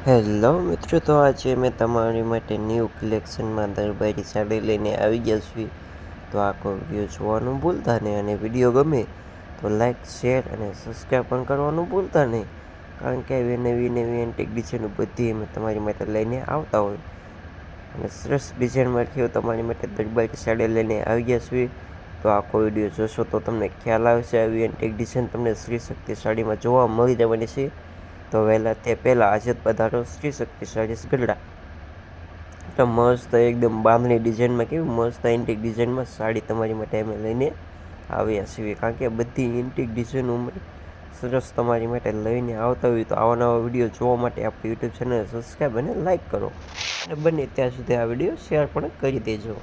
Hello મિત્રો, તો આજે મેં તમારી માટે ન્યૂ કલેક્શનમાં દરબારી સાડી લઈને આવી ગયા છીએ. તો આખો વિડીયો જોવાનું ભૂલતા નહીં, અને વિડીયો ગમે તો લાઈક, શેર અને સબસ્ક્રાઈબ પણ કરવાનું ભૂલતા નહીં, કારણ કે આવી નવી નવી એન્ટિક ડિઝાઇનો બધી અમે તમારી માટે લઈને આવતા હોય. અને સરસ ડિઝાઇનમાં થયો તમારી માટે દરબારી સાડી લઈને આવી ગયા છીએ. તો આખો વિડીયો જોશો તો તમને ખ્યાલ આવશે. આવી એન્ટિક ડિઝાઇન તમને શ્રી શક્તિ સાડીમાં જોવા મળી જવાની છે. તો વહેલા તે પહેલાં આજે જ પધારો શ્રી શક્તિ સાડીસ ગઢડા. તો મસ્ત એકદમ બાંધણી ડિઝાઇનમાં, કેવી મસ્ત એન્ટિક ડિઝાઇનમાં સાડી તમારી માટે અમે લઈને આવ્યા છીએ, કારણ કે બધી એન્ટિક ડિઝાઇનો સરસ તમારી માટે લઈને આવતા હોય. તો આવા નવા વિડીયો જોવા માટે આપણી યુટ્યુબ ચેનલ સબસ્ક્રાઈબ અને લાઈક કરો, અને બને ત્યાં સુધી આ વિડીયો શેર પણ કરી દેજો.